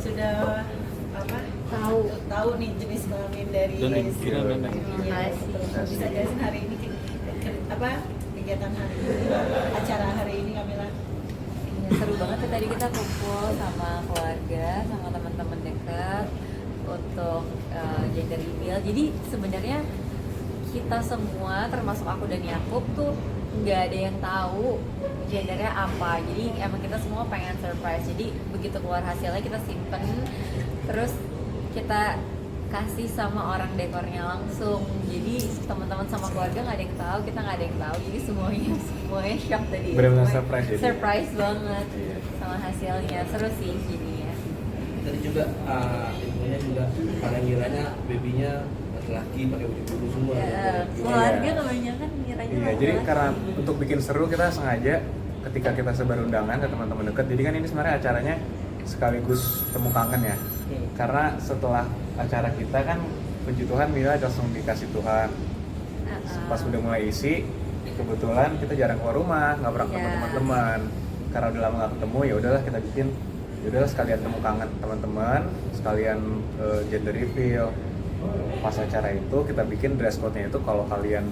sudah apa tahu nih jenis kelamin dari suaminya. Bisa jelasin hari ini apa kegiatan hari ini, acara hari ini Kamila? Ya, seru banget ya, tadi kita kumpul sama keluarga, sama teman-teman dekat untuk gender reveal. Jadi sebenarnya kita semua termasuk aku dan Yakub tuh nggak ada yang tahu gendernya apa. Jadi emang kita semua pengen surprise. Jadi begitu keluar hasilnya kita simpen, terus kita kasih sama orang dekornya langsung. Jadi teman-teman sama keluarga nggak ada yang tahu, kita nggak ada yang tahu. Jadi semuanya shock tadi. Benar-benar surprise jadi. Surprise banget sama hasilnya. Seru sih jadinya. Tadi juga infonya juga pada ngiranya babynya laki-laki pakai baju biru semua. Keluarga kebanyakan ngiranya. Iya, jadi karena untuk bikin seru kita sengaja ketika kita sebar undangan ke teman-teman dekat. Jadi kan ini sebenarnya acaranya sekaligus temu kangen ya. Karena setelah acara kita kan puji Tuhan Mila langsung dikasih Tuhan. Pas udah mulai isi, kebetulan kita jarang keluar rumah, nggak pernah ketemu teman-teman. Karena udah lama nggak ketemu, ya udahlah kita bikin, ya udahlah sekalian temu kangen teman-teman, sekalian gender reveal. Pas acara itu kita bikin dress code-nya itu kalau kalian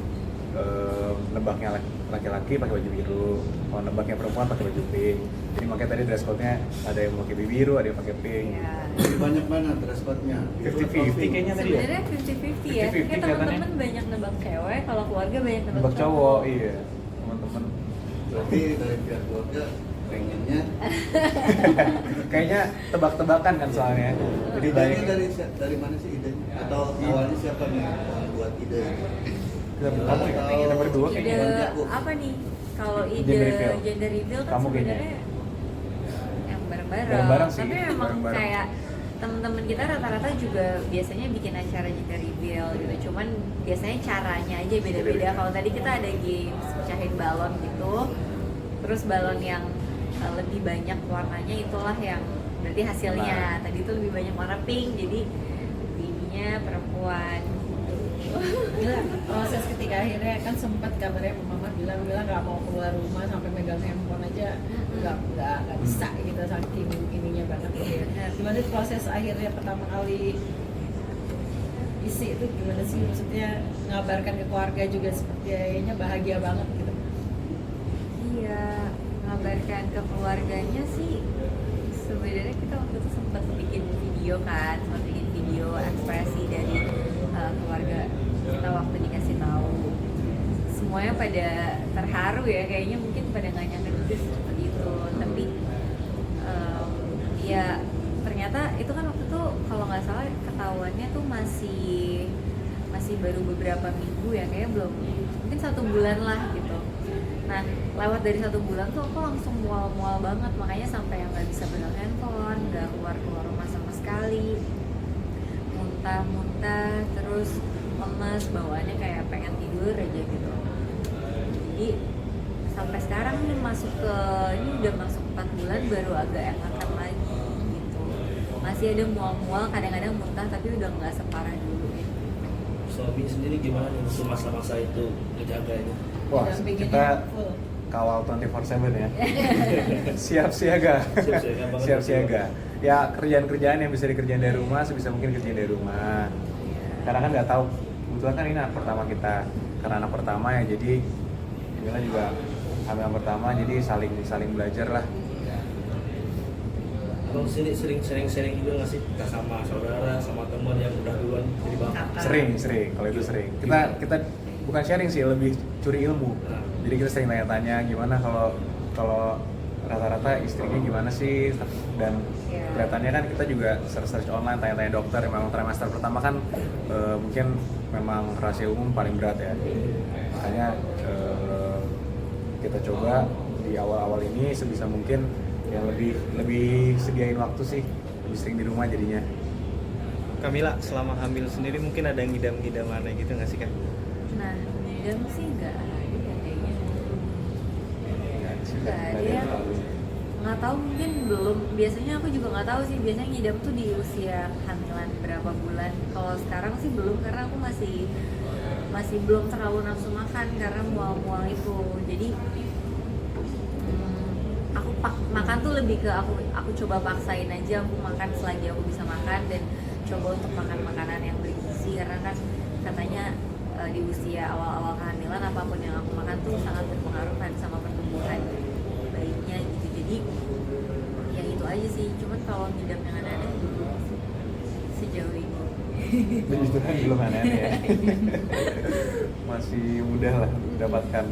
nebaknya laki-laki pakai baju biru, kalau nebaknya perempuan pakai baju pink. Jadi makanya tadi dress code-nya ada yang pakai biru, ada yang pakai pink. Jadi banyak banget dress code-nya. 50-50 kayaknya tadi ya. Sebenarnya 50-50 ya. 50-50 Kayak teman-teman banyak nebak cewek, kalau keluarga banyak nebak cowok. Iya, teman-teman. Berarti dari pihak keluarga pengennya. Kayaknya tebak-tebakan kan soalnya. Jadi Idenya dari mana sih idenya? Atau awalnya siapa nih yang buat ide? kita berdua Ide kayaknya. apa nih? Kalau ide gender reveal kan Kamu kayaknya. sebenarnya yang bareng-bareng. Bareng-bareng sih, Tapi memang bareng-bareng. kayak teman-teman kita rata-rata juga biasanya bikin acara gender reveal gitu. Cuman biasanya caranya aja beda-beda. Kalau tadi kita ada games pecahin balon gitu. Terus balon yang lebih banyak warnanya itulah yang berarti hasilnya. Tadi itu lebih banyak warna pink, jadi babynya perempuan. Gila, proses ketika akhirnya kan sempat kabarnya mama bilang nggak mau keluar rumah sampai megang handphone aja nggak bisa gitu saking ininya banget ya. Gimana sih proses akhirnya pertama kali isi itu gimana sih, maksudnya ngabarkan ke keluarga juga sepertinya bahagia banget gitu. Iya, ngabarkan ke keluarganya sih sebenarnya kita waktu itu sempat bikin video kan, sempat bikin video ekspresi dari keluarga kita waktu dikasih tahu. Semuanya pada terharu ya, kayaknya mungkin pada nggak nyangka juga seperti itu. Tapi ya ternyata itu kan waktu itu kalau nggak salah ketahuannya tuh masih baru beberapa minggu ya, kayaknya belum, mungkin 1 bulan lah gitu. Nah, lewat dari 1 bulan tuh aku langsung mual-mual banget, makanya sampai yang nggak bisa pegang handphone, nggak keluar rumah sama sekali, muntah-muntah, terus lemas, bawaannya kayak pengen tidur aja gitu. Jadi sampai sekarang nih ini udah masuk 4 bulan baru agak enakan lagi gitu. Masih ada mual-mual, kadang-kadang muntah tapi udah nggak separah dulu gitu. Suami sendiri gimana nih untuk masa-masa itu ngejaga ini? Wah, kita kawal 24/7 ya. Siap siaga. Siap siaga. Ya kerjaan-kerjaan yang bisa dikerjain dari rumah sebisa mungkin kerjain dari rumah. Karena kan nggak tahu, kebetulan kan ini anak pertama kita. Karena anak pertama ya, jadi Mila juga hamil yang pertama, jadi saling belajar lah. Abang sini sering juga nggak sih sama saudara, sama teman yang udah duluan jadi bang? Sering. Kalau itu sering. Kita bukan sharing sih, lebih curi ilmu. Jadi kita sering tanya-tanya gimana kalau rata-rata istrinya gimana sih, dan kelihatannya kan kita juga search online, tanya-tanya dokter. Memang trimester pertama kan mungkin memang rahasia umum paling berat ya. Makanya kita coba di awal-awal ini sebisa mungkin yang lebih sediain waktu sih, lebih sering di rumah jadinya. Kamila selama hamil sendiri mungkin ada ngidam-ngidam aneh gitu nggak sih kan? Nah, ngidam sih nggak ada kayaknya. Nggak ada. Nggak tahu, mungkin belum. Biasanya aku juga nggak tahu sih. Biasanya ngidam tuh di usia hamilan berapa bulan. Kalau sekarang sih belum, karena aku masih belum terlalu nafsu makan karena mual-mual itu. Jadi aku makan tuh lebih ke aku coba paksain aja aku makan selagi aku bisa makan, dan coba untuk makan makanan yang bergizi, karena kan katanya di usia awal-awal kehamilan apapun yang aku makan tuh sangat berpengaruh kan sama pertumbuhan bayinya gitu. Jadi ya itu aja sih, cuman kalau ngidam yang aneh-aneh sejauh ini Justru kan belum aneh-aneh ya. Masih mudah lah mendapatkan.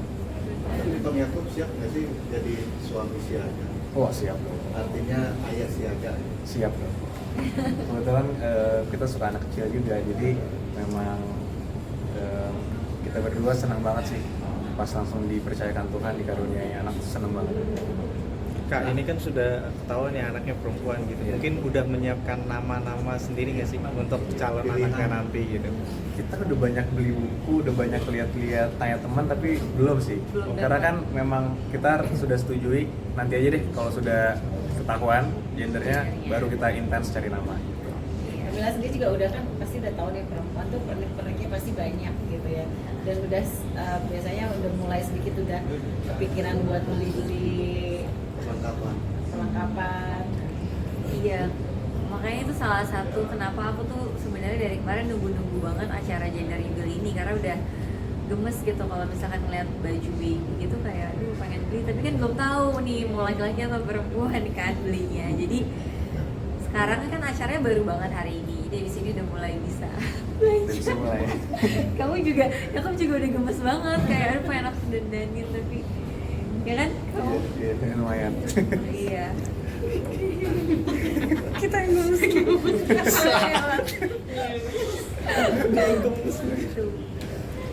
Tapi Bang Yakub siap nggak sih jadi suami siaga? Wah siap dong. Artinya ayah siaga. Siap dong. Kebetulan kita suka anak kecil juga, jadi memang kita berdua senang banget sih pas langsung dipercayakan Tuhan dikaruniai anak, senang banget. Kak, ini kan sudah ketahuan ya anaknya perempuan gitu. Mungkin udah menyiapkan nama-nama sendiri nggak sih untuk calon anaknya nanti gitu? Kita udah banyak beli buku, udah banyak lihat-lihat tanya teman, tapi belum sih. Karena kan memang kita sudah setujui nanti aja deh kalau sudah ketahuan gendernya baru kita intens cari nama. Kamila sendiri juga udah kan pasti udah tahu nih perempuan tuh perniknya pasti banyak gitu ya, dan udah biasanya udah mulai sedikit udah kepikiran buat beli perlengkapan. iya, makanya itu salah satu kenapa aku tuh sebenarnya dari kemarin nunggu banget acara gender reveal ini, karena udah gemes gitu kalau misalkan ngeliat baju baby gitu kayak aduh pengen beli, tapi kan belum tahu nih mau laki-laki atau perempuan kan belinya. Jadi sekarang kan acaranya baru banget hari ini, jadi di sini udah mulai bisa Bisa mulai. kamu juga udah gemes banget kayak aduh pengen aku dandanin, tapi ya kan kamu Iya, lumayan. iya kita yang gemes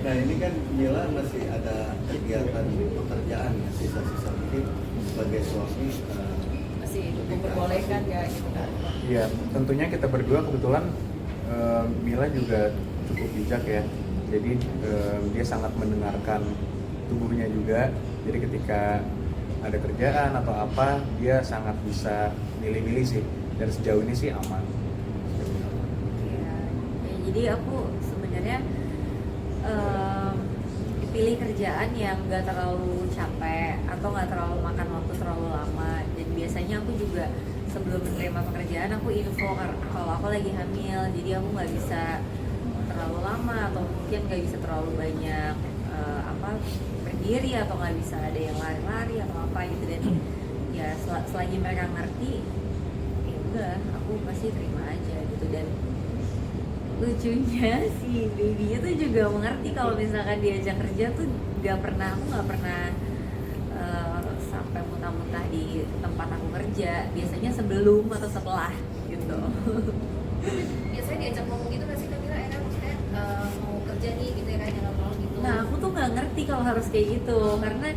Nah ini kan Mila masih ada kegiatan pekerjaan ya, sisa-sisa mungkin sebagai suami Masih memperbolehkan ya gitu kan. Iya, tentunya kita berdua kebetulan Mila juga cukup bijak ya. Jadi dia sangat mendengarkan tubuhnya juga. Jadi ketika ada kerjaan atau apa, dia sangat bisa milih-milih sih. Dan sejauh ini sih aman. ya, jadi aku sebenarnya pilih kerjaan yang gak terlalu capek atau gak terlalu makan waktu terlalu lama. Dan biasanya aku juga sebelum menerima pekerjaan aku info kalau aku lagi hamil, jadi aku nggak bisa terlalu lama atau mungkin nggak bisa terlalu banyak berdiri atau nggak bisa ada yang lari-lari atau apa gitu. Dan ya selagi mereka ngerti ya udah aku pasti terima aja gitu. Dan lucunya si babynya tuh juga mengerti kalau misalkan diajak kerja tuh aku nggak pernah sampai muntah-muntah di tempat aku kerja, biasanya sebelum atau setelah gitu. Biasanya diajak ngomong gitu nggak sih Kamila, maksudnya mau kerja nih gitu ya, kayak jangan mau gitu. Nah aku tuh nggak ngerti kalau harus kayak gitu, karena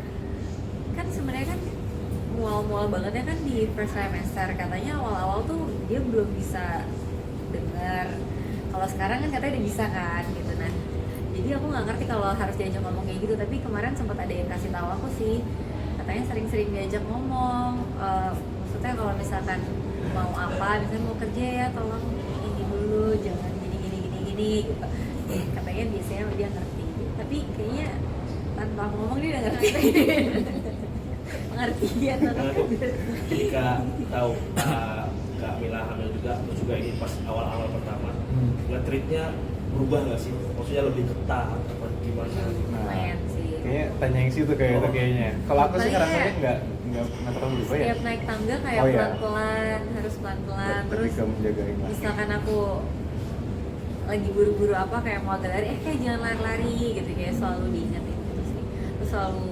kan sebenarnya kan mual-mual banget ya kan di first trimester, katanya awal-awal tuh dia belum bisa dengar. Kalau sekarang kan katanya udah bisa kan gitu. Nah jadi aku nggak ngerti kalau harus diajak ngomong kayak gitu, tapi kemarin sempat ada yang kasih tahu aku sih, katanya sering-sering diajak ngomong. Maksudnya kalau misalkan mau apa, misalnya mau kerja ya tolong ini dulu, jangan gini gitu. Katanya biasanya dia ngerti, tapi kayaknya tanpa aku ngomong dia udah ngerti. Pengertian Karena ketika tahu Kak Mila hamil juga, terus juga ini pas awal-awal pertama, nge-treatnya berubah nggak sih? Maksudnya lebih ketat apa gimana? lumayan sih. Kayaknya tanya yang situ kayak itu kayaknya. Kalau aku sih Paling ngerasanya ya, nggak terlalu berubah ya. setiap naik tangga kayak Oh, iya. pelan-pelan, harus pelan-pelan. Terus Ketika menjagain lah. misalkan aku lagi buru-buru apa kayak mau agak lari, kayak jangan lari-lari gitu, kayak selalu diingetin gitu sih. Terus selalu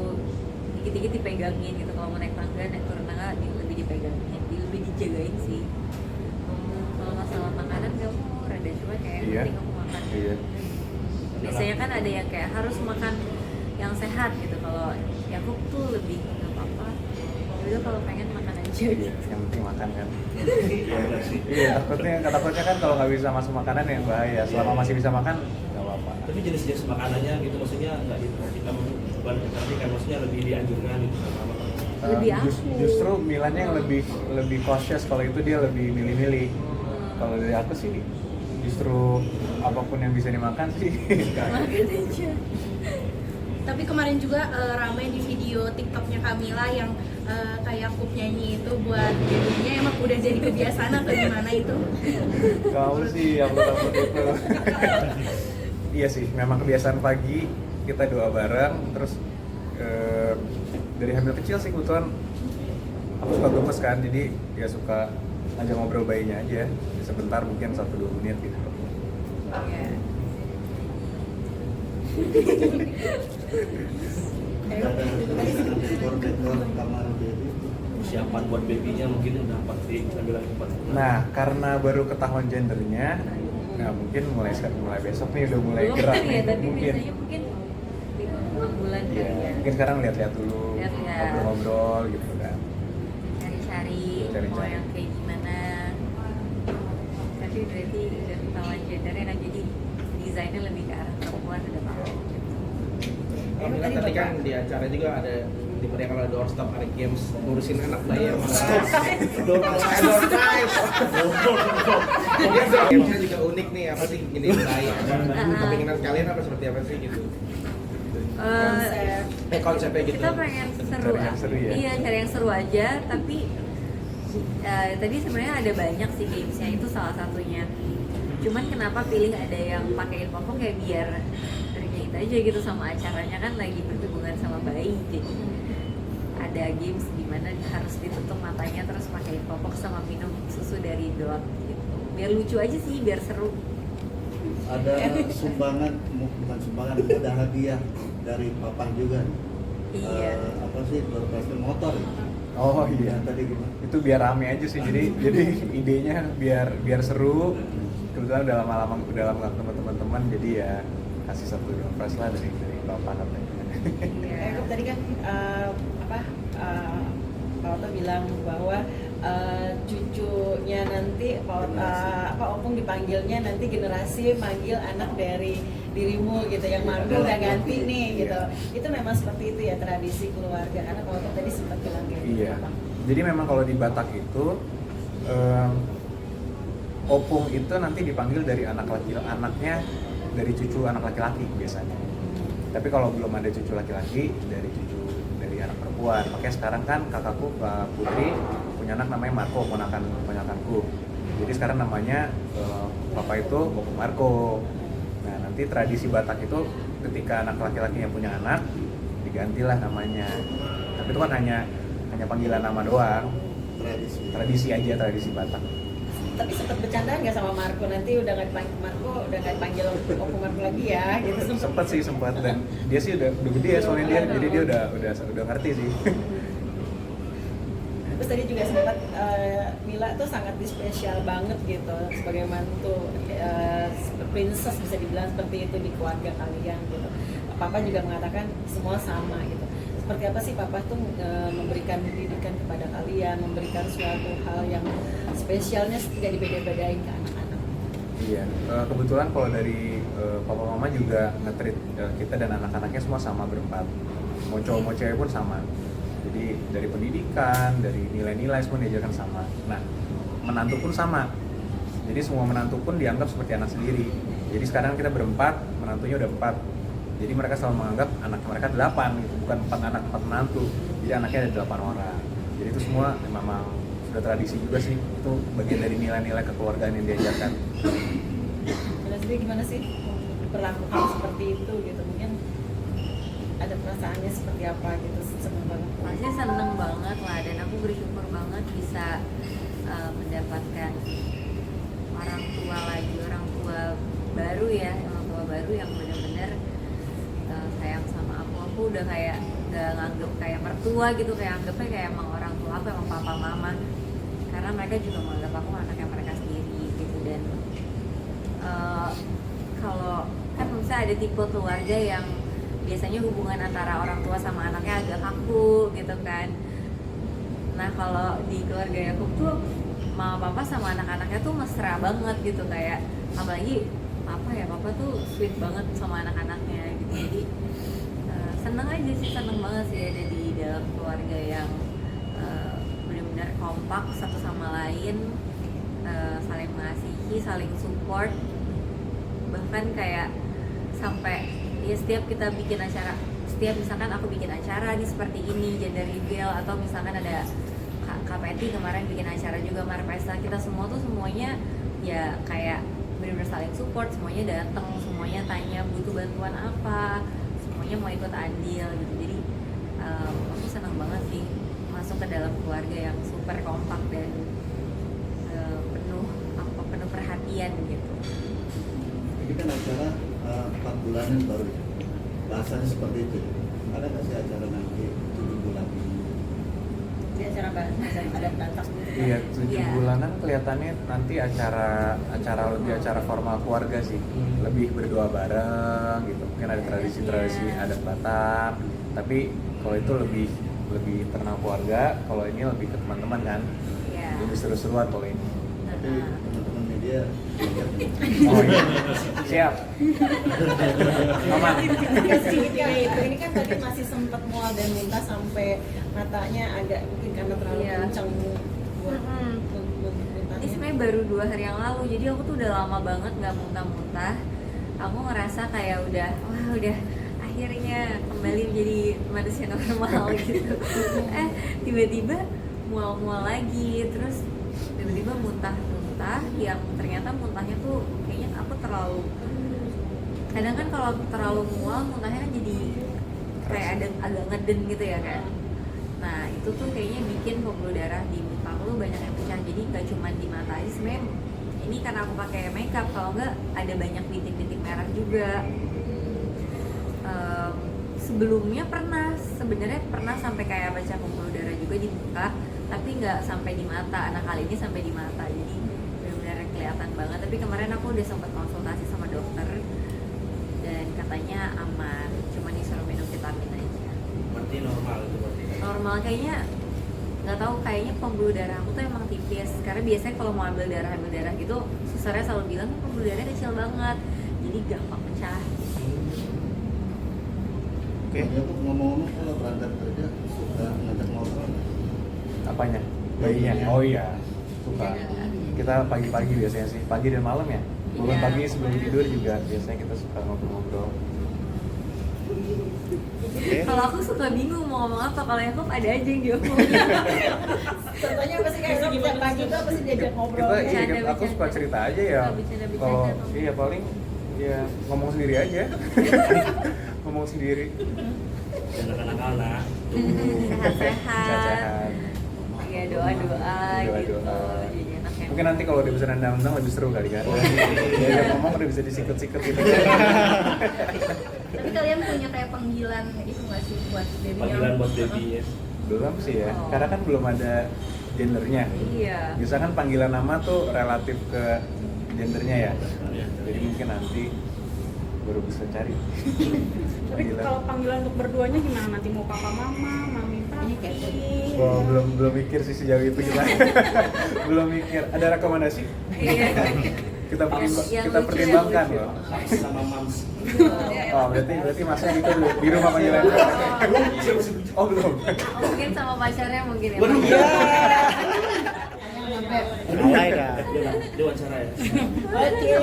dikit-dikit dipegangin gitu, kalau mau naik tangga, naik turun tangga lebih dipegangin, lebih dijagain sih. Kalau masalah makanan kamu rada cuma kayak Iya. penting aku makan. Iya. Biasanya kan ada yang kayak harus makan yang sehat gitu, kalau ya aku tuh lebih nggak apa-apa. Udah kalau pengen makan aja Iya, gitu. yang penting makan kan. Iya benar sih. Iya, takutnya kan kalau nggak bisa masuk makanan yang bahaya. Selama masih bisa makan, nggak apa-apa. Tapi jenis-jenis makanannya gitu maksudnya nggak diperhatikan, bukan tapi kan maksudnya lebih dianjurkan gitu sama Lebih aku. Justru Milannya yang lebih cautious, kalau itu dia lebih milih-milih. Kalau dari aku sih justru apapun yang bisa dimakan sih. Makan aja. Tapi kemarin juga ramai di video TikToknya Kamila yang kayak Kup nyanyi itu buat jadinya emang udah jadi kebiasaan atau gimana itu? Kamu sih upload itu. Iya sih, memang kebiasaan pagi kita doa bareng, terus dari hamil kecil sih kebetulan aku suka gemes kan, jadi ya suka ngajak ngobrol bayinya aja sebentar, mungkin 1-2 menit gitu. Iya. dekor kamar baby. Persiapan buat babynya mungkin udah pasti sambil lagi 4 bulan. Nah, karena baru ketahuan gendernya, nah mungkin mulai besok nih udah mulai Belum gerak kan ya, nih, tapi mungkin. biasanya mungkin 6 bulan Iya, kali ya. mungkin sekarang lihat-lihat dulu, Lihat-lihat. ngobrol-ngobrol gitu kan. Cari-cari mau Cari-cari. yang kayak gimana. Tapi berarti udah ketahuan gendernya, nah jadi desainnya lebih ke arah perempuan udah tahu. Alhamdulillah tadi kan di acara juga ada diberikan oleh Doorstop ada games ngurusin anak bayi yang door gamesnya juga unik nih, apa sih gini bayi keinginan kalian apa seperti apa sih gitu konsepnya gitu. Kita pengen seru, Cari yang seru ya? Iya, cari yang seru aja. Tapi tadi sebenarnya ada banyak sih gamesnya, itu salah satunya. Cuman kenapa pilih ada yang pakai popok kayak biar relate aja gitu sama acaranya, kan lagi berhubungan sama bayi. Jadi ada games dimana harus ditutup matanya terus pakai popok sama minum susu dari dot gitu. Biar lucu aja sih, biar seru. Ada sumbangan, bukan sumbangan, ada hadiah dari papan juga. Iya. Apa sih, berpesta motor. Oh iya, Tadi gimana? itu biar rame aja sih, jadi idenya biar seru. Kebetulan udah lama ketemu teman-teman, jadi ya kasih satu surprise lah dari bapak katanya. Iya. Tadi kan Pak Oto bilang bahwa cucunya nanti Opung dipanggilnya nanti generasi manggil anak dari dirimu gitu, yang Marco udah ganti nih gitu. Itu memang seperti itu ya tradisi keluarga, karena Pak Oto tadi sempat bilang gitu. Iya. Jadi memang kalau di Batak itu opung itu nanti dipanggil dari anaknya dari cucu anak laki-laki biasanya. Tapi kalau belum ada cucu laki-laki dari anak perempuan. Makanya sekarang kan kakakku Kak Putri punya anak namanya Marco, ponakanku. Jadi sekarang namanya papa itu Opung Marco. Nah, nanti tradisi Batak itu ketika anak laki-lakinya punya anak digantilah namanya. Tapi itu kan hanya panggilan nama doang. Tradisi Batak. Tapi sempat bercanda nggak sama Marco, nanti udah nggak dipanggil Opung Marco lagi ya gitu. sempat dan dia sih udah gede ya, soalnya jadi dia udah ngerti sih. Terus tadi juga sempat Mila tuh sangat spesial banget gitu sebagai mantu princess, bisa dibilang seperti itu di keluarga kalian gitu. Papa juga mengatakan semua sama gitu. Seperti apa sih Papa tuh memberikan pendidikan kepada kalian, memberikan suatu hal yang spesialnya tidak dibeda-bedain ke anak-anak. Iya, kebetulan kalau dari papa mama juga nge-treat kita dan anak-anaknya semua sama berempat. Mau cowok mau cewek pun sama. Jadi dari pendidikan, dari nilai-nilai semua diajarkan sama. Nah, menantu pun sama. Jadi semua menantu pun dianggap seperti anak sendiri. Jadi sekarang kita berempat, menantunya udah 4. Jadi mereka selalu menganggap anak mereka 8 gitu, bukan 4 anak 4 menantu. Jadi anaknya ada 8 orang. Jadi itu semua memang sudah tradisi juga sih. Itu bagian dari nilai-nilai kekeluargaan yang diajarkan. Mila sendiri gimana sih diperlakukan seperti itu gitu? Mungkin ada perasaannya seperti apa gitu, seneng banget. Pasti seneng banget lah, dan aku bersyukur banget bisa mendapatkan orang tua baru ya, orang tua baru yang benar-benar sayang sama aku. Aku udah kayak gak nganggep kayak mertua gitu, kayak anggapnya kayak emang orang tua aku, emang papa mama, karena mereka juga menganggap aku anaknya mereka sendiri gitu. Dan kalau kan misalnya ada tipe keluarga yang biasanya hubungan antara orang tua sama anaknya agak kaku gitu kan. Nah kalau di keluarga aku tuh mama papa sama anak-anaknya tuh mesra banget gitu, kayak apalagi papa tuh sweet banget sama anak-anaknya gitu. Jadi seneng banget sih ada di dalam keluarga yang benar-benar kompak satu sama lain, saling mengasihi, saling support. Bahkan kayak sampai ya setiap kita bikin acara setiap misalkan aku bikin acara nih seperti ini, gender reveal, atau misalkan ada Kak Peti kemarin bikin acara juga Marpesta, kita semua tuh semuanya ya kayak benar-benar saling support, semuanya datang, semuanya tanya butuh bantuan apa, semuanya mau ikut andil gitu. Jadi aku senang banget sih masuk ke dalam keluarga yang super kompak dan penuh perhatian gitu. Ini kan acara 4 bulanan baru ya. Bahasanya seperti itu. Ada nggak sih acara nanti 7 bulan ini? Di acara bahasa adat Batak gitu. Iya, 7 Iya. bulanan kelihatannya nanti acara lebih acara formal keluarga sih. Lebih berdoa bareng gitu. Mungkin ada tradisi-tradisi adat Batak. Tapi kalau itu lebih internal keluarga, kalau ini lebih ke teman-teman kan. Iya. Lebih seru-seruan kalau ini. Tapi teman-teman media lihat nih. Oh iya. Siap. Mama. Sedikit kali itu. Ini kan tadi masih sempat mual dan muntah sampai matanya agak mungkin karena terlalu Iya. kencang buat Mm-mm. muntahnya. Ini sebenarnya baru 2 hari yang lalu, jadi aku tuh udah lama banget nggak muntah-muntah. Aku ngerasa kayak udah akhirnya kembali menjadi manusia normal gitu. Tiba-tiba mual-mual lagi, terus tiba-tiba muntah-muntah, yang ternyata muntahnya tuh kayaknya aku terlalu, kadang kan kalau terlalu mual muntahnya kan jadi kayak ada agak ngeden gitu ya kan. Nah itu tuh kayaknya bikin pembuluh darah di muka aku tuh banyak yang pecah, jadi nggak cuma di mata aja sebenarnya. Ini karena aku pakai makeup, kalau nggak ada banyak bintik-bintik merah juga. Sebelumnya sebenarnya pernah sampai kayak baca pembuluh darah juga di muka, tapi nggak sampai di mata. Nah kali ini sampai di mata, jadi benar-benar kelihatan banget. Tapi kemarin aku udah sempat konsultasi sama dokter dan katanya aman, cuma disuruh minum vitamin aja. Berarti normal itu berarti. Normal kayaknya, nggak tahu, kayaknya pembuluh darah aku tuh emang tipis. Karena biasanya kalau mau ambil darah gitu, susternya selalu bilang pembuluh darahnya kecil banget, jadi gampang pecah. Oke. Ngomong-ngomong kalau berangkat kerja suka ngajak ngobrol nggak? Apanya? Bayinya? Oh iya, suka. Kita pagi-pagi biasanya sih, pagi dan malam ya. Bangun Iya. pagi sebelum tidur juga biasanya kita suka ngobrol-ngobrol. Oke. Kalau aku suka bingung mau ngomong apa, kalau Yakob ada aja yang diomongin. Contohnya pasti kayak setiap pagi tuh pasti diajak ngobrol. Kita, Bercanda, aku suka bercanda. cerita aja ya. Suka bercanda-bercanda Kalau atau- iya paling ya ngomong sendiri aja. Ngomong sendiri. Jangan anak-anak. Sehat-sehat. Sehat-sehat. Iya, doa-doa gitu. Doa-doa. Jadi enak ya. Mungkin nanti kalau udah bisa nendang-nendang lebih seru kali kan. Ya ngomong udah bisa disikut-sikut gitu. Tapi kalian punya kayak panggilan itu nggak sih buat baby? Panggilan buat baby ya. Belum sih ya, Oh. karena kan belum ada gendernya. Iya. Bisa kan panggilan nama tuh relatif ke gendernya ya. Iya. Jadi mungkin nanti baru bisa cari. Tapi kalau panggilan untuk berduanya gimana nanti, mau papa mama, mami papi? Oh, belum mikir sih sejauh itu kita. Belum mikir. Ada rekomendasi? Iya. Kita Yang kita lucu, pertimbangkan yang lucu. loh. Mams sama mams. Oh, berarti masnya gitu dulu di rumah panggilannya. Oh, belum. Mungkin sama pacarnya mungkin ya. Waduh. Mulai dah. Dia wawancara ya. Oke.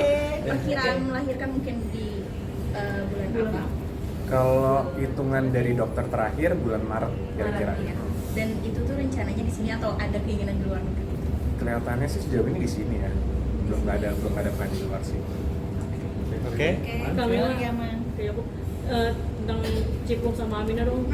Perkiraan melahirkan mungkin di bulan apa? Kalau hitungan dari dokter terakhir bulan Maret kira-kira. Maret, iya. Dan itu tuh rencananya di sini atau ada keinginan di luar negeri? Kelihatannya sih sejauh ini di sini ya. Belum ada plan di luar sih. Oke. Oke. Kamila, Iya, Man. kayak aku tentang Cipluk sama Amina dong.